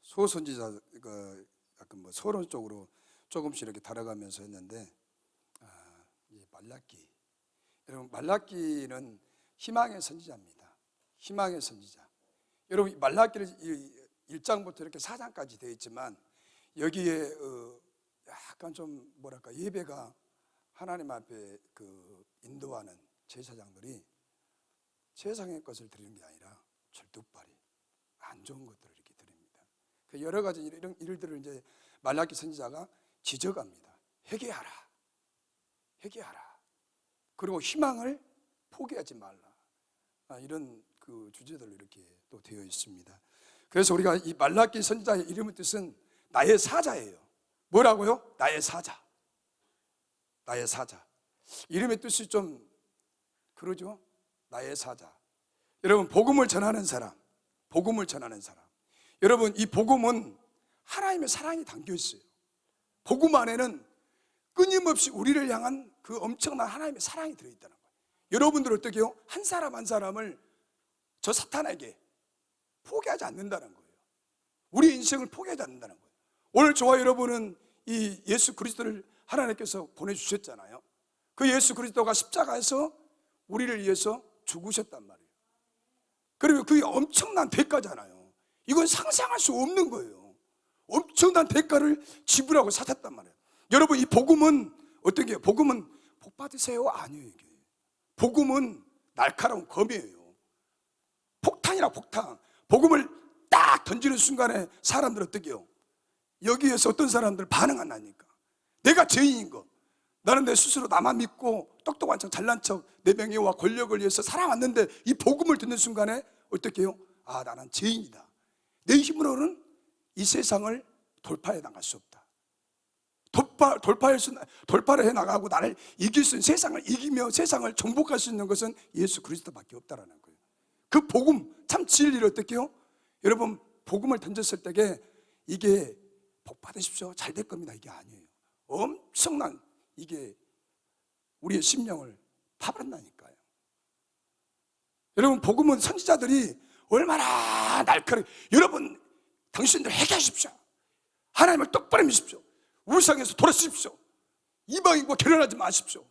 소선지자 약간 뭐 서론 쪽으로 조금씩 이렇게 다뤄가면서 했는데, 이 말라기, 여러분 말라기는 희망의 선지자입니다. 희망의 선지자. 여러분 말라기를 1장부터 이렇게 4장까지 되어 있지만 여기에 약간 좀 뭐랄까 예배가 하나님 앞에 인도하는 제사장들이 세상의 것을 드리는 게 아니라 절뚝발이 안 좋은 것들을 이렇게 드립니다. 여러 가지 이런 일들을 이제 말라기 선지자가 지적합니다. 회개하라, 회개하라. 그리고 희망을 포기하지 말라. 이런 주제들로 이렇게 또 되어 있습니다. 그래서 우리가 이 말라기 선지자의 이름의 뜻은 나의 사자예요. 뭐라고요? 나의 사자. 나의 사자. 이름의 뜻이 좀 그러죠? 나의 사자. 여러분 복음을 전하는 사람, 복음을 전하는 사람. 여러분 이 복음은 하나님의 사랑이 담겨 있어요. 복음 안에는 끊임없이 우리를 향한 그 엄청난 하나님의 사랑이 들어있다는 거예요. 여러분들 어떻게 해요? 한 사람 한 사람을 저 사탄에게 포기하지 않는다는 거예요. 우리 인생을 포기하지 않는다는 거예요. 오늘 저와 여러분은 이 예수 그리스도를 하나님께서 보내주셨잖아요. 그 예수 그리스도가 십자가에서 우리를 위해서 죽으셨단 말이에요. 그리고 그게 엄청난 대가잖아요. 이건 상상할 수 없는 거예요. 엄청난 대가를 지불하고 사셨단 말이에요. 여러분 이 복음은 어떻게 해요? 복음은 복 받으세요? 아니에요. 이게 복음은 날카로운 검이에요. 폭탄이라 폭탄. 복음을 딱 던지는 순간에 사람들 어떻게 해요? 여기에서 어떤 사람들 반응한다니까. 내가 죄인인 거, 나는 내 스스로 나만 믿고 똑똑한 척 잘난 척 내 명예와 권력을 위해서 살아왔는데 이 복음을 듣는 순간에 어떻게 해요? 아, 나는 죄인이다. 내 힘으로는 이 세상을 돌파해 나갈 수 없다. 돌파를 해 나가고 나를 이길 수 있는, 세상을 이기며 세상을 정복할 수 있는 것은 예수 그리스도밖에 없다라는 거예요. 그 복음, 참 진리를 어떻게 해요? 여러분 복음을 던졌을 때에 이게 복 받으십시오, 잘 될 겁니다, 이게 아니에요. 엄청난, 이게 우리의 심령을 파버린다니까요. 여러분 복음은 선지자들이 얼마나 날카롭게, 여러분 당신들 회개하십시오, 하나님을 똑바로 믿으십시오, 우상에서 돌아서십시오, 이방인과 결혼하지 마십시오,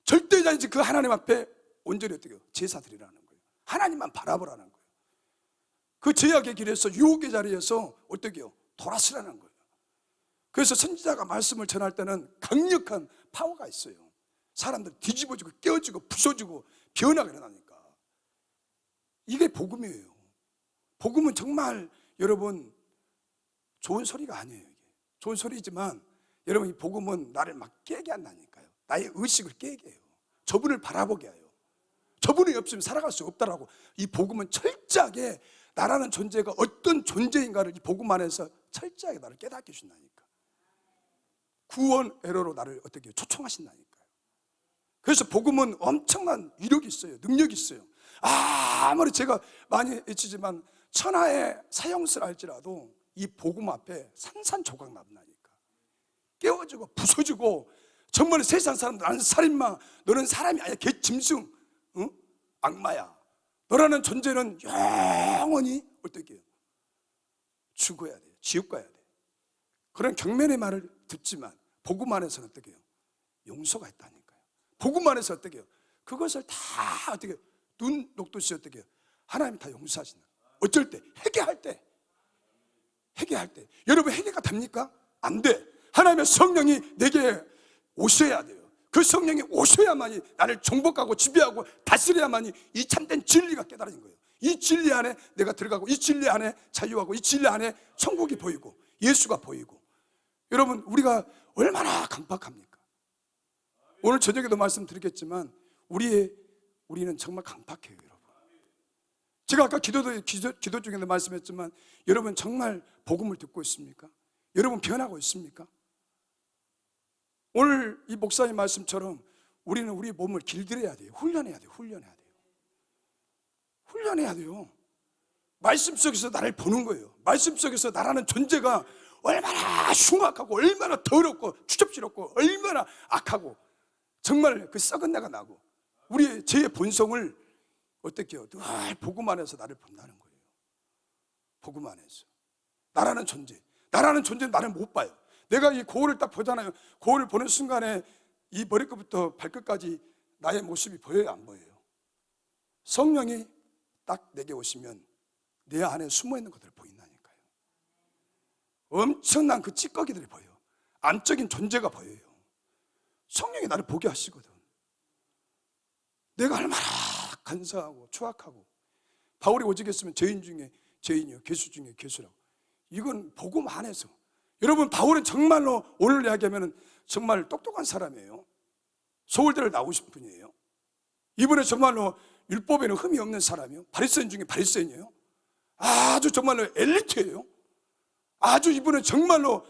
절대자인지 그 하나님 앞에 온전히 어떻게 해요? 제사 드리라는 거예요. 하나님만 바라보라는 거예요. 그 죄악의 길에서, 유혹의 자리에서 어떻게 해요? 돌아서라는 거예요. 그래서 선지자가 말씀을 전할 때는 강력한 파워가 있어요. 사람들 뒤집어지고 깨어지고 부서지고 변화가 일어나니까. 이게 복음이에요. 복음은 정말 여러분 좋은 소리가 아니에요. 이게 좋은 소리지만 여러분 이 복음은 나를 막 깨게 한다니까요. 나의 의식을 깨게 해요. 저분을 바라보게 해요. 저분이 없으면 살아갈 수 없다라고. 이 복음은 철저하게 나라는 존재가 어떤 존재인가를 이 복음 안에서 철저하게 나를 깨닫게 해준다니까. 구원 에러로 나를 어떻게 초청하신다니까요. 그래서 복음은 엄청난 위력이 있어요. 능력이 있어요. 아무리 제가 많이 외치지만 천하의 사형수를 할지라도 이 복음 앞에 산산조각 난다니까. 깨워지고 부서지고, 정말 세상 사람들 나는 살인마, 너는 사람이 아니야, 개 짐승, 응? 악마야, 너라는 존재는 영원히 어떻게 해요? 죽어야 돼요. 지옥 가야 돼. 그런 경멸의 말을 듣지만 복음 안에서는 어떻게 해요? 용서가 있다니까요. 복음 안에서 어떻게 해요? 그것을 다 어떻게 해요? 눈 녹듯이 어떻게 해요? 하나님이 다 용서하신다. 어쩔 때? 회개할 때. 회개할 때. 여러분 회개가 됩니까? 안 돼. 하나님의 성령이 내게 오셔야 돼요. 그 성령이 오셔야만이 나를 정복하고 지배하고 다스려야만이 이 참된 진리가 깨달아진 거예요. 이 진리 안에 내가 들어가고, 이 진리 안에 자유하고, 이 진리 안에 천국이 보이고 예수가 보이고. 여러분 우리가 얼마나 강팍합니까? 오늘 저녁에도 말씀드리겠지만 우리는 정말 강팍해요. 여러분 제가 아까 기도 중에도 말씀했지만 여러분 정말 복음을 듣고 있습니까? 여러분 변하고 있습니까? 오늘 이 목사님 말씀처럼 우리는 우리 몸을 길들여야 돼요. 훈련해야 돼요. 훈련해야 돼요. 말씀 속에서 나를 보는 거예요. 말씀 속에서 나라는 존재가 얼마나 흉악하고, 얼마나 더럽고 추접스럽고, 얼마나 악하고, 정말 그 썩은 내가 나고, 우리의 죄의 본성을 어떻게 해요? 늘 복음 안에서 나를 본다는 거예요. 복음 안에서. 나라는 존재. 나라는 존재는 나를 못 봐요. 내가 이 거울을 딱 보잖아요. 거울을 보는 순간에 이 머리끝부터 발끝까지 나의 모습이 보여요, 안 보여요? 성령이 딱 내게 오시면 내 안에 숨어있는 것들을 보인다니까요. 엄청난 그 찌꺼기들이 보여요. 안적인 존재가 보여요. 성령이 나를 보게 하시거든. 내가 얼마나 간사하고 추악하고, 바울이 오직했으면 죄인 중에 죄인이요 괴수 중에 괴수라고. 이건 복음 안에서. 여러분, 바울은 정말로 오늘 이야기하면 정말 똑똑한 사람이에요. 서울대를 나오신 분이에요. 이분은 정말로 율법에는 흠이 없는 사람이에요. 바리새인 중에 바리새인이에요. 아주 정말로 엘리트예요. 아주 이분은 정말로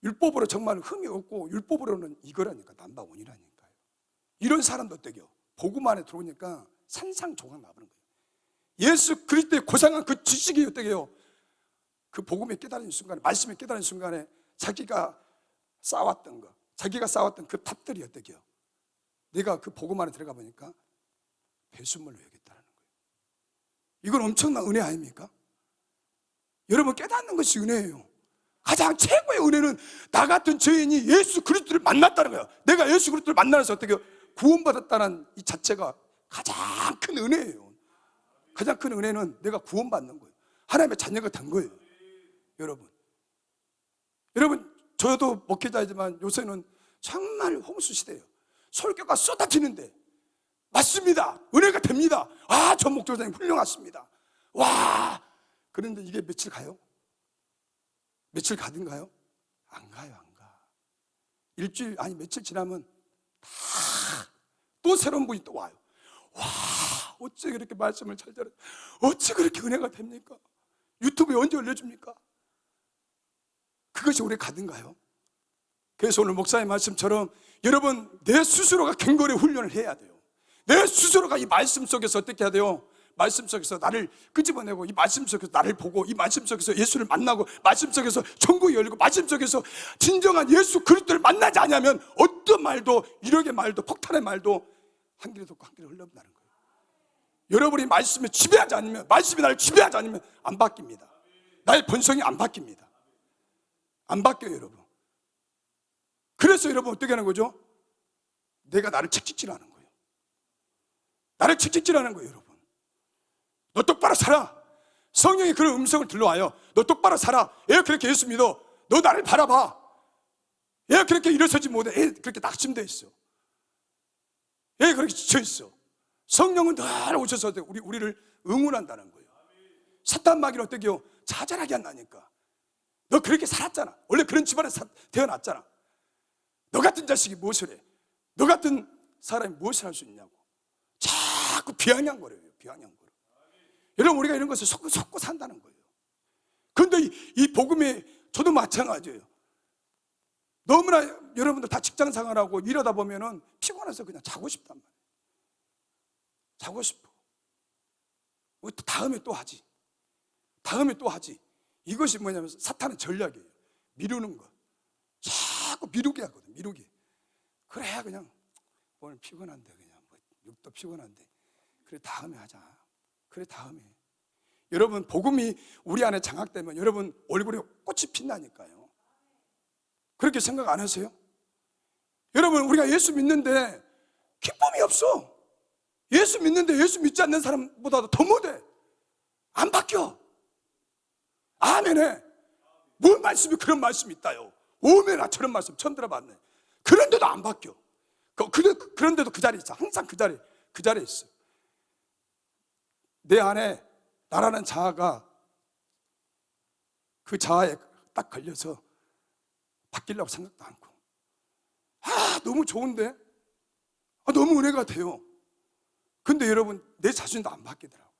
율법으로 정말 흠이 없고, 율법으로는 이거라니까, 남바원이라니까요. 이런 사람도 어때요? 복음 안에 들어오니까 산상조각 나버린 거예요. 예수 그리스도의 고상한 그 지식이 어때요? 그 복음에 깨달은 순간에, 말씀에 깨달은 순간에 자기가 쌓았던 거, 자기가 쌓았던 그 탑들이 어때요? 내가 그 복음 안에 들어가 보니까 배수물로 여겼다는 거예요. 이건 엄청난 은혜 아닙니까? 여러분, 깨닫는 것이 은혜예요. 가장 최고의 은혜는 나 같은 죄인이 예수 그리스도를 만났다는 거예요. 내가 예수 그리스도를 만나서 어떻게 구원받았다는 이 자체가 가장 큰 은혜예요. 가장 큰 은혜는 내가 구원받는 거예요. 하나님의 자녀가 된 거예요. 여러분, 저도 목회자이지만 요새는 정말 홍수 시대예요. 설교가 쏟아지는데 맞습니다. 은혜가 됩니다. 아, 전 목회자님 훌륭하십니다. 와, 그런데 이게 며칠 가요? 며칠 가든가요? 안 가요, 안 가. 일주일, 아니 며칠 지나면 다 또 새로운 분이 또 와요. 와, 어째 그렇게 말씀을 잘 들어요? 어째 그렇게 은혜가 됩니까? 유튜브에 언제 올려줍니까? 그것이 오래 가든가요? 그래서 오늘 목사의 말씀처럼 여러분, 내 스스로가 경건의 훈련을 해야 돼요. 내 스스로가 이 말씀 속에서 어떻게 해야 돼요? 말씀 속에서 나를 끄집어내고, 이 말씀 속에서 나를 보고, 이 말씀 속에서 예수를 만나고, 말씀 속에서 천국이 열리고, 말씀 속에서 진정한 예수 그리스도를 만나지 않으면 어떤 말도, 이력의 말도, 폭탄의 말도 한 길에 돋고 한 길에 흘러온다는 거예요. 여러분이 말씀에 지배하지 않으면, 말씀이 나를 지배하지 않으면 안 바뀝니다. 나의 본성이 안 바뀝니다. 안 바뀌어요, 여러분. 그래서 여러분 어떻게 하는 거죠? 내가 나를 책찍질하는 거예요. 나를 책찍질하는 거예요, 여러분. 너 똑바로 살아. 성령이 그런 음성을 들러와요. 너 똑바로 살아. 애 그렇게 예수 믿어. 너 나를 바라봐. 애 그렇게 일어서지 못해. 애 그렇게 낙심돼 있어. 애 그렇게 지쳐 있어. 성령은 늘 오셔서 우리를 응원한다는 거예요. 사탄 마귀는 어떻게요? 자잘하게 한다니까. 너 그렇게 살았잖아. 원래 그런 집안에 태어났잖아. 너 같은 자식이 무엇을 해? 너 같은 사람이 무엇을 할 수 있냐고. 자꾸 비아냥거려요. 비아냥거려. 여러분, 우리가 이런 것을 속고 산다는 거예요. 그런데 이 복음에 저도 마찬가지예요. 너무나 여러분들 다 직장 생활하고 일하다 보면은 피곤해서 그냥 자고 싶단 말이에요. 자고 싶어. 다음에 또 하지. 다음에 또 하지. 이것이 뭐냐면 사탄의 전략이에요. 미루는 거. 자꾸 미루게 하거든. 미루게. 그래야 그냥 오늘 피곤한데, 그냥 육도 피곤한데, 그래 다음에 하자. 그래 다음에. 여러분, 복음이 우리 안에 장악되면 여러분 얼굴에 꽃이 핀다니까요. 그렇게 생각 안 하세요? 여러분, 우리가 예수 믿는데 기쁨이 없어. 예수 믿는데 예수 믿지 않는 사람보다도 더 못해. 안 바뀌어. 아멘해. 뭔 말씀이 그런 말씀이 있다요. 오메나 저런 말씀 처음 들어봤네. 그런데도 안 바뀌어. 그런데도 그 자리에 있어. 항상 그 자리에 있어. 내 안에 나라는 자아가 그 자아에 딱 걸려서 바뀌려고 생각도 않고, 너무 좋은데, 너무 은혜가 돼요. 근데 여러분, 내 자신도 안 바뀌더라고.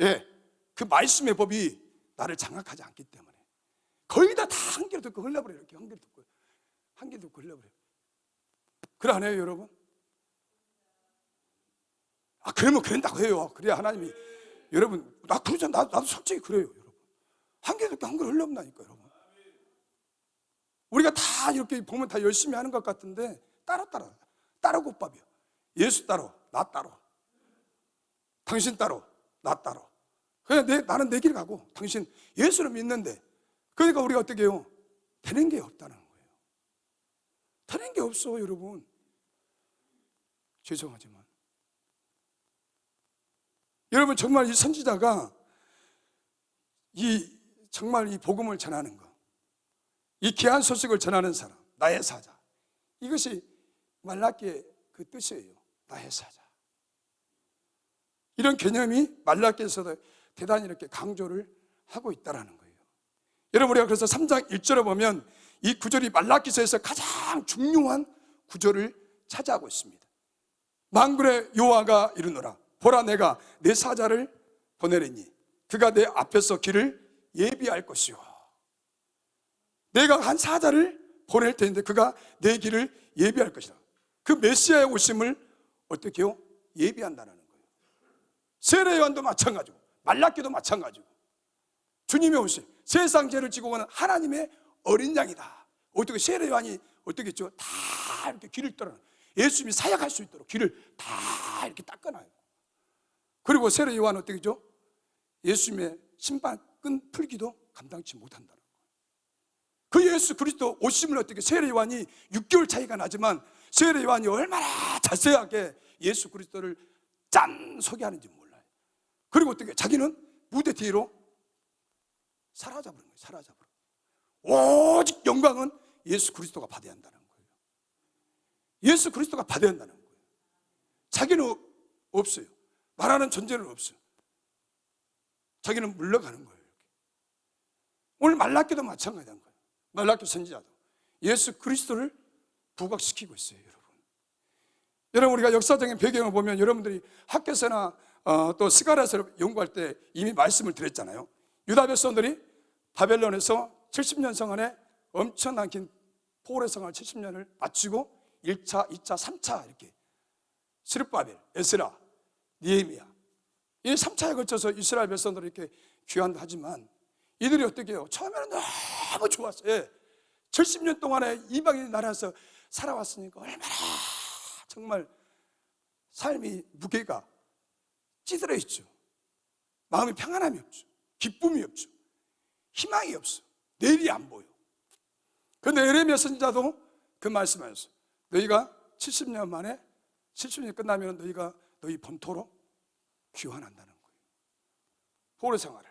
예, 그 말씀의 법이 나를 장악하지 않기 때문에 거의 다 한 귀로 듣고 흘려버려요. 이렇게 한 귀로 듣고 흘려버려요. 그래 안 해요, 여러분? 그러면 그런다고 해요. 그래야 하나님이, 여러분, 그러잖아. 나도 솔직히 그래요, 여러분. 한 귀로 듣고 한 귀로 흘러온다니까, 여러분. 우리가 다 이렇게 보면 다 열심히 하는 것 같은데 따로 곱밥이요. 예수 따로, 나 따로, 당신 따로, 나 따로. 그냥 나는 내 길 가고 당신 예수를 믿는데, 그러니까 우리가 어떻게 해요? 되는 게 없다는 거예요. 되는 게 없어 여러분. 죄송하지만 여러분, 정말 이 선지자가 정말 이 복음을 전하는 것, 이 귀한 소식을 전하는 사람, 나의 사자, 이것이 말라기의 그 뜻이에요. 나의 사자. 이런 개념이 말라기에서도 대단히 이렇게 강조를 하고 있다는 거예요. 여러분, 우리가 그래서 3장 1절에 보면 이 구절이 말라기서에서 가장 중요한 구절을 차지하고 있습니다. 만군의 여호와가 이르노라, 보라 내가 내 사자를 보내리니 그가 내 앞에서 길을 예비할 것이요. 내가 한 사자를 보낼 텐데 그가 내 길을 예비할 것이다. 그 메시아의 오심을 어떻게 해요? 예비한다는 거예요. 세례 요한도 마찬가지고 말라기도 마찬가지고, 주님의 오심, 세상 죄를 지고 가는 하나님의 어린 양이다. 어떻게 세례 요한이 어떻게 했죠? 다 이렇게 길을 떨어요. 예수님이 사역할 수 있도록 길을 다 이렇게 닦아놔요. 그리고 세례 요한은 어떻게 했죠? 예수님의 신발끈 풀기도 감당치 못한다는 거예요. 그 예수 그리스도 오심을 어떻게, 세례 요한이 6개월 차이가 나지만 세례 요한이 얼마나 자세하게 예수 그리스도를 짠 소개하는지 몰라요. 그리고 어떻게 자기는 무대 뒤로 사라져버린 거예요. 사라져버린 거예요. 오직 영광은 예수 그리스도가 받아야 한다는 거예요. 예수 그리스도가 받아야 한다는 거예요. 자기는 없어요. 말하는 존재는 없어요. 자기는 물러가는 거예요. 이렇게. 오늘 말라기도 마찬가지한 거예요. 말라기 선지자도 예수 그리스도를 부각시키고 있어요. 여러분, 우리가 역사적인 배경을 보면 여러분들이 학교에서나 또 스가랴서를 연구할 때 이미 말씀을 드렸잖아요. 유다 백성들이 바벨론에서 70년 성안에 엄청난 긴 포로의 생활 70년을 마치고 1차, 2차, 3차 이렇게 스룹바벨, 에스라, 느헤미야, 이 3차에 걸쳐서 이스라엘 백성들을 이렇게 귀환도 하지만 이들이 어떻게 해요? 처음에는 너무 좋았어요. 예. 70년 동안에 이방인 나라에서 살아왔으니까 얼마나 정말 삶이 무게가 찌들어 있죠. 마음이 평안함이 없죠. 기쁨이 없죠. 희망이 없어. 내일이 안 보여. 그런데 예레미야 선지자도 그 말씀하셨어요. 너희가 70년 만에 70년이 끝나면 너희가 너희 본토로 귀환한다는 거예요. 포로 생활을.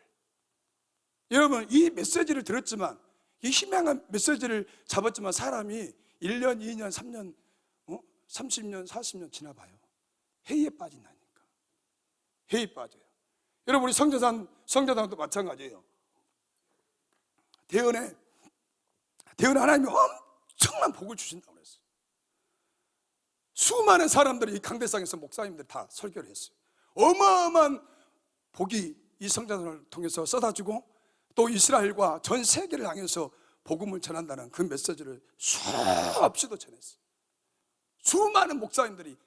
여러분, 이 메시지를 들었지만, 이 희망한 메시지를 잡았지만 사람이 1년, 2년, 3년, 30년, 40년 지나봐요. 회의에 빠진다니까. 회의에 빠져요. 여러분, 우리 성자당도 마찬가지예요. 대언에 하나님이 엄청난 복을 주신다고 그랬어요. 수많은 사람들이 이 강대상에서 목사님들 다 설교를 했어요. 어마어마한 복이 이 성자당을 통해서 쏟아지고 또 이스라엘과 전 세계를 향해서 복음을 전한다는 그 메시지를 수없이도 전했어요. 수많은 목사님들이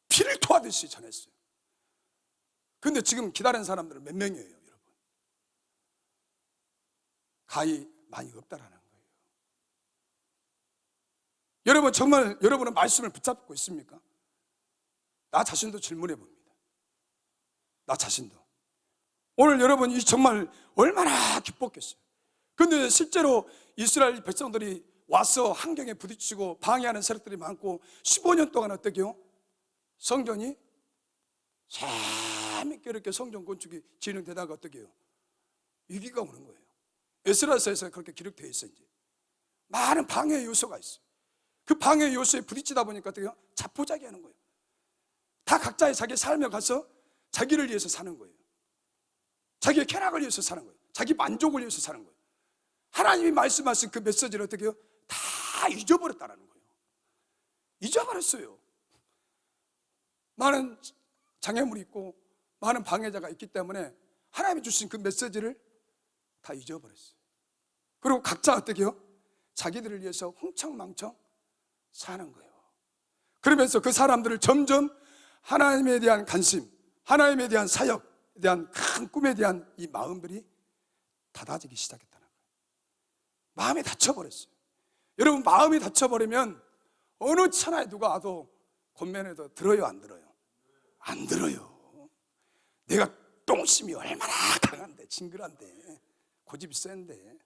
피를 토하듯이 전했어요. 그런데 지금 기다리는 사람들은 몇 명이에요, 여러분? 가히 많이 없다라는 거예요. 여러분, 정말 여러분은 말씀을 붙잡고 있습니까? 나 자신도 질문해 봅니다. 나 자신도. 오늘 여러분이 정말 얼마나 기뻤겠어요. 그런데 실제로 이스라엘 백성들이 와서 환경에 부딪히고 방해하는 세력들이 많고 15년 동안 어떻게 해요? 성전이 재밌게 이렇게 성전 건축이 진행되다가 어떻게 해요? 위기가 오는 거예요. 에스라서에서 그렇게 기록되어 있어요. 이제 많은 방해 요소가 있어요. 그 방해 요소에 부딪히다 보니까 어떻게 해요? 자포자기 하는 거예요. 다 각자의 자기 삶에 가서 자기를 위해서 사는 거예요. 자기의 쾌락을 위해서 사는 거예요. 자기 만족을 위해서 사는 거예요. 하나님이 말씀하신 그 메시지를 어떻게 해요? 다 잊어버렸다는 거예요. 잊어버렸어요. 많은 장애물이 있고 많은 방해자가 있기 때문에 하나님이 주신 그 메시지를 다 잊어버렸어요. 그리고 각자 어떻게 해요? 자기들을 위해서 흥청망청 사는 거예요. 그러면서 그 사람들을 점점 하나님에 대한 관심, 하나님에 대한 사역에 대한 큰 꿈에 대한 이 마음들이 닫아지기 시작했다는 거예요. 마음이 닫혀버렸어요. 여러분, 마음이 닫혀버리면 어느 천하에 누가 와도 권면해도 들어요, 안 들어요? 안 들어요. 내가 똥 탐심이 얼마나 강한데, 징그란데, 고집이 센데.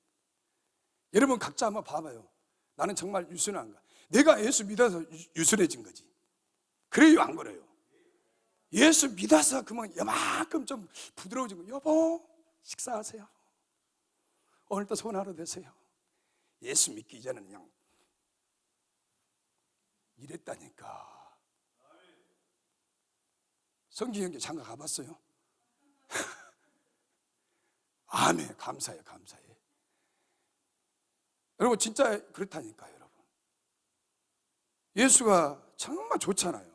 여러분 각자 한번 봐봐요. 나는 정말 유순한가? 내가 예수 믿어서 유순해진 거지. 그래요, 안 그래요? 예수 믿어서 그만 이만큼 좀 부드러워진 거. 여보, 식사하세요. 오늘도 좋은 하루 되세요. 예수 믿기 이전에는 그냥 이랬다니까. 성기경제 장가 가봤어요? 아멘. 감사해요, 감사해. 여러분 진짜 그렇다니까요, 여러분. 예수가 정말 좋잖아요.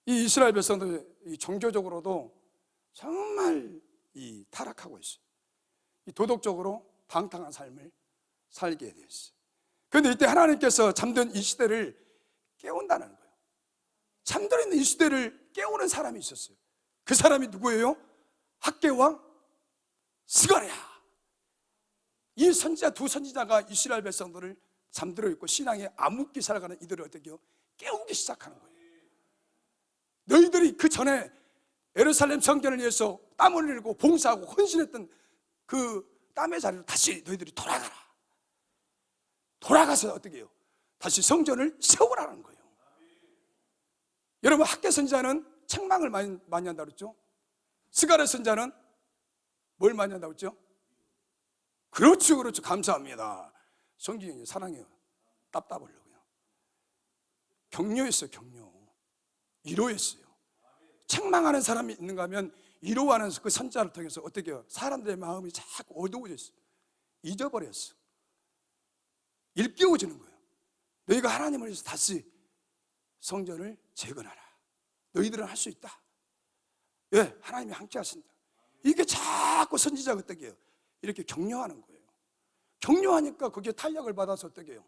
이 이스라엘 백성들 종교적으로도 정말 타락하고 있어요. 이 도덕적으로 방탕한 삶을 살게 됐어요. 그런데 이때 하나님께서 잠든 이 시대를 깨운다는 거예요. 잠들어 있는 이 시대를 깨우는 사람이 있었어요. 그 사람이 누구예요? 학개왕 스가랴. 이 선지자, 두 선지자가 이스라엘 백성들을 잠들어 있고 신앙에 암묵히 살아가는 이들을 어떻게 해요? 깨우기 시작하는 거예요. 너희들이 그 전에 예루살렘 성전을 위해서 땀을 흘리고 봉사하고 헌신했던 그 땀의 자리로 다시 너희들이 돌아가서 어떻게 해요? 다시 성전을 세우라는 거예요. 여러분 학개 선지자는 책망을 많이 한다고 그랬죠? 스가랴 선지자는 뭘 많이 한다고 그랬죠? 그렇죠. 감사합니다. 성경이 사랑해요. 답답하려고 그냥 격려했어요. 격려, 위로했어요. 책망하는 사람이 있는가 하면 위로하는 그 선지자를 통해서 어떻게 해요? 사람들의 마음이 자꾸 어두워졌어요. 잊어버렸어. 일깨워지는 거예요. 너희가 하나님을 위해서 다시 성전을 재건하라. 너희들은 할 수 있다. 예, 하나님이 함께 하신다. 이게 자꾸 선지자가 어떻게 해요? 이렇게 격려하는 거예요. 격려하니까 거기에 탄력을 받아서 어떻게 해요?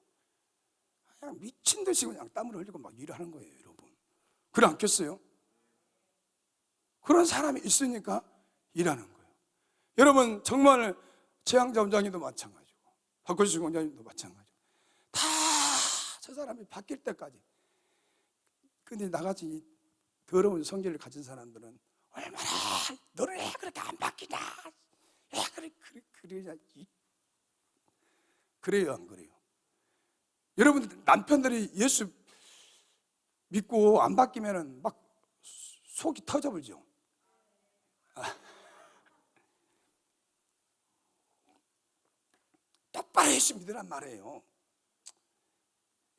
그냥 미친 듯이 그냥 땀을 흘리고 막 일하는 거예요, 여러분. 그래 않겠어요? 그런 사람이 있으니까 일하는 거예요. 여러분 정말 최양자 원장님도 마찬가지고 박호식 원장님도 마찬가지고 다 저 사람이 바뀔 때까지. 근데 나같이 이 더러운 성질을 가진 사람들은 얼마나 너를 왜 그렇게 안 바뀌냐, 왜 그러냐. 그래요, 안 그래요? 여러분 남편들이 예수 믿고 안 바뀌면은 막 속이 터져버리죠. 똑바로 예수 믿으란 말이에요.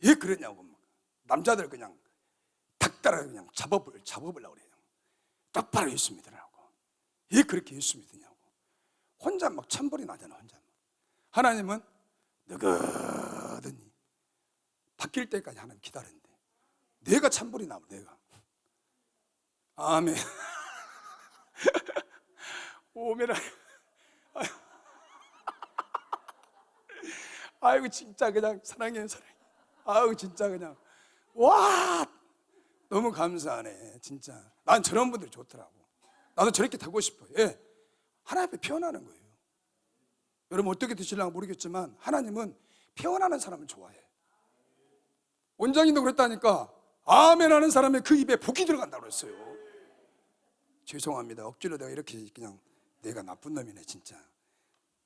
왜 그러냐고. 남자들 그냥 닭다라 그냥 잡아보려고 그래요. 똑바로 예수 믿으라고. 왜 그렇게 예수 믿으냐고. 혼자 막 천벌이 나잖아, 혼자. 하나님은 너거든히 바뀔 때까지 하나님 기다린대. 내가 천벌이 나면 내가. 아멘. 오메라. 아이고 진짜 그냥 사랑해. 아이고 진짜 그냥 와 너무 감사하네 진짜. 난 저런 분들이 좋더라고. 나도 저렇게 되고 싶어요. 예. 하나님 앞에 피어나는 거예요. 여러분 어떻게 되실려나 모르겠지만 하나님은 피어나는 사람을 좋아해. 원장님도 그랬다니까. 아멘 하는 사람의 그 입에 복이 들어간다고 그랬어요. 죄송합니다. 억지로 내가 이렇게 그냥 내가 나쁜 놈이네 진짜.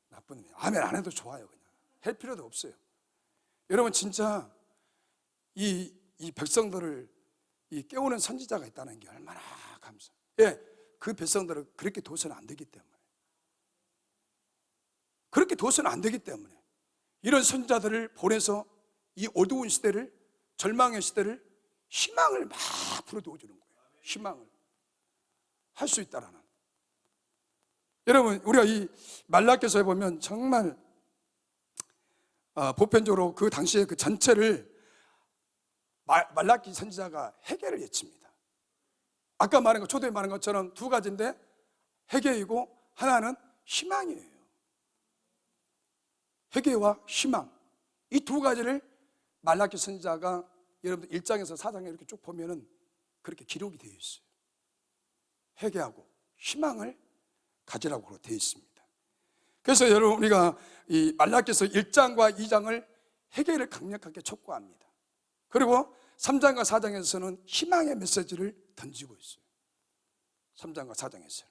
나쁜 놈이네. 아멘 안 해도 좋아요. 그냥 할 필요도 없어요. 여러분 진짜 이 백성들을 깨우는 선지자가 있다는 게 얼마나 감사해요. 예, 그 백성들을 그렇게 둬서는 안 되기 때문에. 그렇게 둬서는 안 되기 때문에 이런 선지자들을 보내서 이 어두운 시대를, 절망의 시대를 희망을 막 불어넣어 주는 거예요. 희망을 할 수 있다라는. 여러분 우리가 이 말라기서에 보면 정말 보편적으로 그 당시에 그 전체를 말라기 선지자가 회개를 외칩니다. 아까 말한 것, 초대에 말한 것처럼 두 가지인데 회개이고 하나는 희망이에요. 회개와 희망, 이 두 가지를 말라기 선지자가 여러분들 1장에서 4장에 이렇게 쭉 보면은 그렇게 기록이 되어 있어요. 회개하고 희망을 가지라고 되어 있습니다. 그래서 여러분 우리가 이 말라기서 1장과 2장을 회개를 강력하게 촉구합니다. 그리고 3장과 4장에서는 희망의 메시지를 던지고 있어요. 3장과 4장에서는.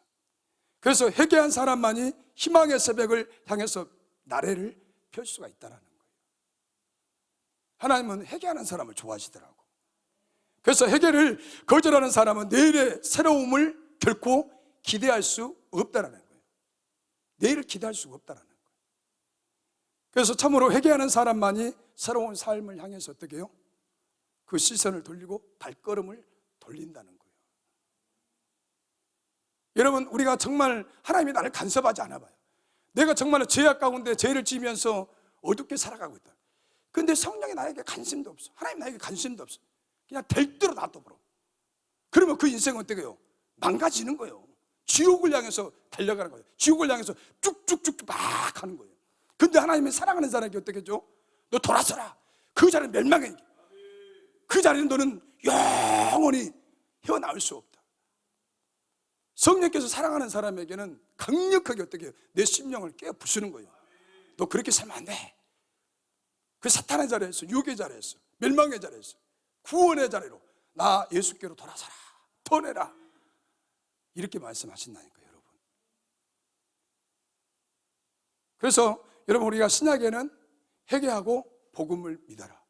그래서 회개한 사람만이 희망의 새벽을 향해서 나래를 펼 수가 있다는 거예요. 하나님은 회개하는 사람을 좋아하시더라고. 그래서 회개를 거절하는 사람은 내일의 새로움을 결코 기대할 수 없다는 거예요. 내일을 기대할 수가 없다는 거예요. 그래서 참으로 회개하는 사람만이 새로운 삶을 향해서 어떻게 해요? 그 시선을 돌리고 발걸음을 돌린다는 거예요. 여러분, 우리가 정말 하나님이 나를 간섭하지 않아 봐요. 내가 정말 죄악 가운데 죄를 지으면서 어둡게 살아가고 있다. 그런데 성령이 나에게 관심도 없어. 하나님 나에게 관심도 없어. 그냥 될 대로 놔둬버려. 그러면 그 인생은 어떻게 해요? 망가지는 거예요. 지옥을 향해서 달려가는 거예요. 지옥을 향해서 쭉쭉쭉 막 하는 거예요. 근데 하나님이 사랑하는 사람에게 어떻게 해줘? 너 돌아서라. 그 자리는 멸망해. 그 자리는 너는 영원히 헤어나올 수 없다. 성령께서 사랑하는 사람에게는 강력하게 어떻게 해요? 내 심령을 깨어 부수는 거예요. 너 그렇게 살면 안 돼. 그 사탄의 자리에서, 유혹의 자리에서, 멸망의 자리에서, 구원의 자리로 나 예수께로 돌아서라. 떠내라. 이렇게 말씀하신다니까요, 여러분. 그래서 여러분, 우리가 신약에는 회개하고 복음을 믿어라.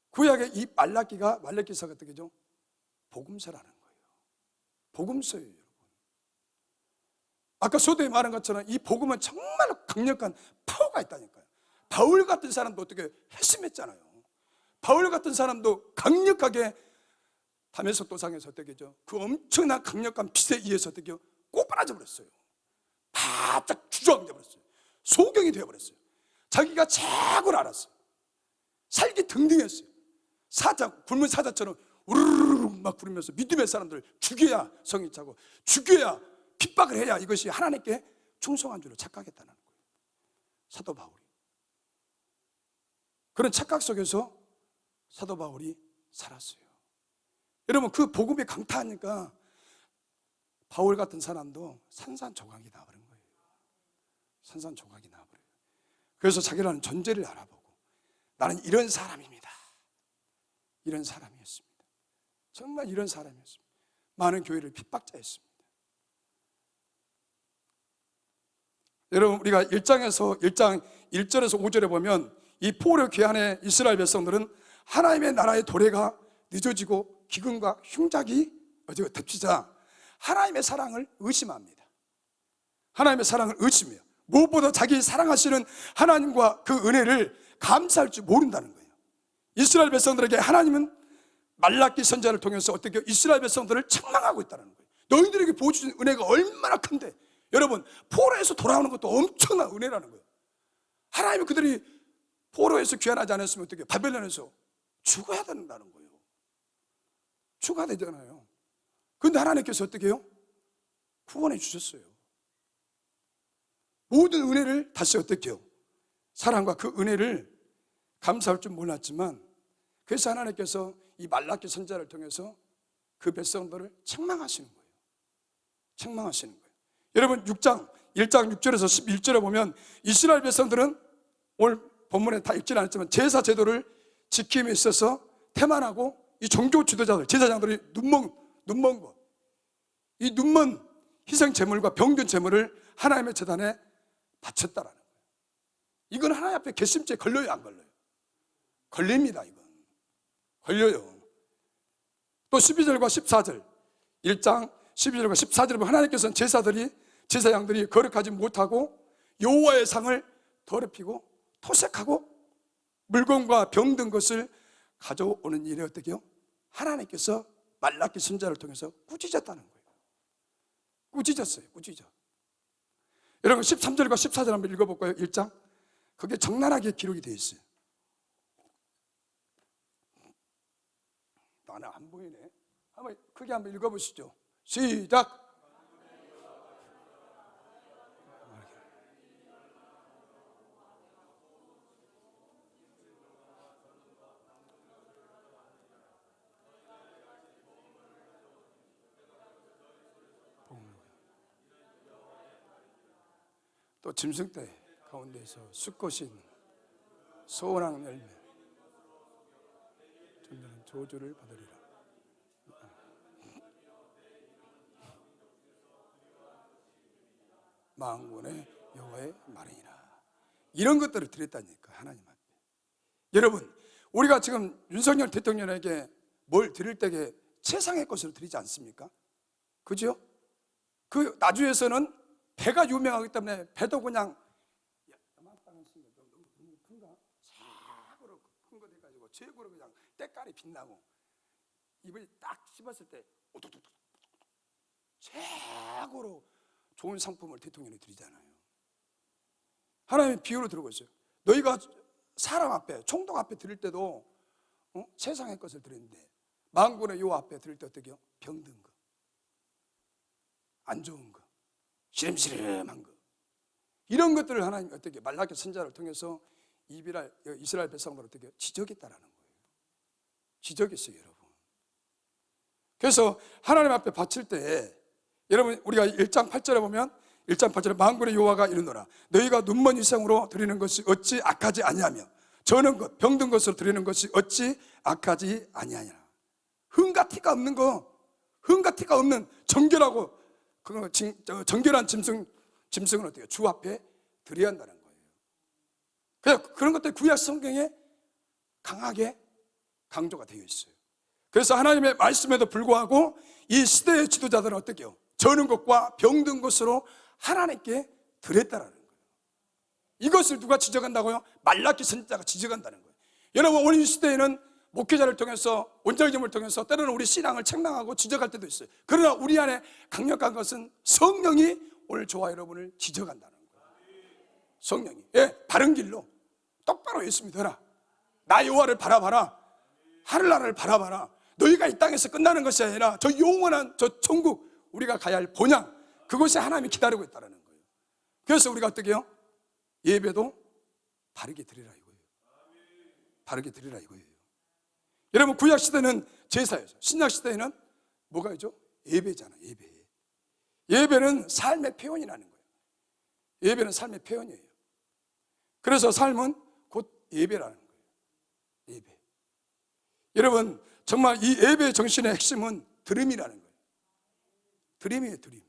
구약의 이 말라기서가 어떻게 죠? 복음서라는 거예요. 복음서예요, 여러분. 아까 소도에 말한 것처럼 이 복음은 정말로 강력한 파워가 있다니까요. 바울 같은 사람도 어떻게 핵심했잖아요. 바울 같은 사람도 강력하게 다메섹 도상에서 어떻게 죠? 그 엄청난 강력한 빛에 의해서 어떻게 꼬부라져 버렸어요. 바짝 주저앉아 버렸어요. 소경이 되어버렸어요. 자기가 최고를 알았어요. 살기 등등했어요. 사자, 굶은 사자처럼 우르르르 막 부르면서 믿음의 사람들 죽여야 성이 차고 죽여야 핍박을 해야 이것이 하나님께 충성한 줄로 착각했다는 거예요. 사도 바울이. 그런 착각 속에서 사도 바울이 살았어요. 여러분, 그 복음이 강타하니까 바울 같은 사람도 산산조각이 나버린 거예요. 산산조각이 나버려요. 그래서 자기라는 존재를 알아보고 나는 이런 사람입니다. 이런 사람이었습니다. 정말 이런 사람이었습니다. 많은 교회를 핍박자였습니다. 여러분, 우리가 1장 1절에서 5절에 보면 이 포로 귀환의 이스라엘 백성들은 하나님의 나라의 도래가 늦어지고 기근과 흉작이 덮치자 하나님의 사랑을 의심합니다. 하나님의 사랑을 의심해요. 무엇보다 자기 사랑하시는 하나님과 그 은혜를 감사할 줄 모른다는 거예요. 이스라엘 백성들에게 하나님은 말라기 선지자를 통해서 어떻게 이스라엘 백성들을 책망하고 있다는 거예요. 너희들에게 보여주신 은혜가 얼마나 큰데. 여러분, 포로에서 돌아오는 것도 엄청난 은혜라는 거예요. 하나님이 그들이 포로에서 귀환하지 않았으면 어떻게 바벨론에서 죽어야 된다는 거예요. 죽어야 되잖아요. 그런데 하나님께서 어떻게 해요? 구원해 주셨어요. 모든 은혜를 다시 어떻게 해요? 사랑과 그 은혜를 감사할 줄 몰랐지만, 그래서 하나님께서 이 말라기 선지자를 통해서 그 백성들을 책망하시는 거예요. 책망하시는 거예요. 여러분, 1장 6절에서 11절에 보면 이스라엘 백성들은 오늘 본문에 다 읽지는 않았지만 제사 제도를 지킴에 있어서 태만하고 이 종교 지도자들, 제사장들이 눈먼 것, 이 눈먼 희생 제물과 병든 제물을 하나님의 제단에 바쳤다라는 거예요. 이건 하나님 앞에 괘씸죄 걸려요, 안 걸려요? 걸립니다. 이건 걸려요. 또 12절과 14절, 1장 12절과 14절에 보면 하나님께서는 제사장들이 거룩하지 못하고 여호와의 상을 더럽히고 토색하고 물건과 병든 것을 가져오는 일에 어떻게 해요? 하나님께서 말라기 선지자를 통해서 꾸짖었다는 거예요. 꾸짖었어요. 꾸짖어. 여러분, 13절과 14절 한번 읽어볼까요? 1장. 그게 적나라하게 기록이 되어 있어요. 나는 안 보이네. 한번 크게 한번 읽어보시죠. 시작. 또 짐승떼 가운데서 수컷인 소원한 열매 존재는 저주를 받으리라. 만군의 여호와의 말이니라. 이런 것들을 드렸다니까, 하나님 앞에. 여러분, 우리가 지금 윤석열 대통령에게 뭘 드릴 때에 세상의 것을 드리지 않습니까? 그죠? 그 나주에서는 배가 유명하기 때문에 배도 그냥 너무 큰가? 최고로 큰 거 돼가지고 최고로 그냥 때깔이 빛나고 입을 딱 씹었을 때 오독독독 최고로 좋은 상품을 대통령이 드리잖아요. 하나님의 비유로 들고 있어요. 너희가 사람 앞에, 총독 앞에 드릴 때도 세상의 것을 드리는데 만군의 여호와 앞에 드릴 때 어떻게 해요? 병든 거, 안 좋은 거, 시름시름한 거, 이런 것들을 하나님이 어떻게 말라기 선지자를 통해서 이스라엘 백성들 어떻게 지적했다라는 거예요. 지적했어요, 여러분. 그래서 하나님 앞에 바칠 때 여러분, 우리가 1장 8절에 보면 1장 8절에 만군의 여호와가 이르노라 너희가 눈먼 이상으로 드리는 것이 어찌 악하지 아니하며 저는 것 병든 것으로 드리는 것이 어찌 악하지 아니하냐. 흠과 티가 없는 거, 흠과 티가 없는 정결하고 정결한 짐승은 어때요? 주 앞에 드려야 한다는 거예요. 그래서 그런 것들이 구약 성경에 강하게 강조가 되어 있어요. 그래서 하나님의 말씀에도 불구하고 이 시대의 지도자들은 어떻게 해요? 저는 것과 병든 것으로 하나님께 드렸다라는 거예요. 이것을 누가 지적한다고요? 말라기 선지자가 지적한다는 거예요. 여러분, 오늘 이 시대에는 목회자를 통해서, 원절기를 통해서 때로는 우리 신앙을 책망하고 지적할 때도 있어요. 그러나 우리 안에 강력한 것은 성령이 오늘 저와 여러분을 지적한다는 거예요. 성령이, 바른 길로 똑바로 예수 믿어라. 나 여호와를 바라봐라. 하늘나라를 바라봐라. 너희가 이 땅에서 끝나는 것이 아니라 저 영원한 저 천국, 우리가 가야 할 본향, 그것이 하나님이 기다리고 있다는 거예요. 그래서 우리가 어떻게 해요? 예배도 바르게 드리라 이거예요. 바르게 드리라 이거예요. 여러분, 구약 시대는 제사였죠. 신약 시대에는 뭐가 있죠? 예배잖아요. 예배는 삶의 표현이라는 거예요. 예배는 삶의 표현이에요. 그래서 삶은 곧 예배라는 거예요. 예배. 여러분, 정말 이 예배의 정신의 핵심은 드림이라는 거예요. 드림이에요, 드림.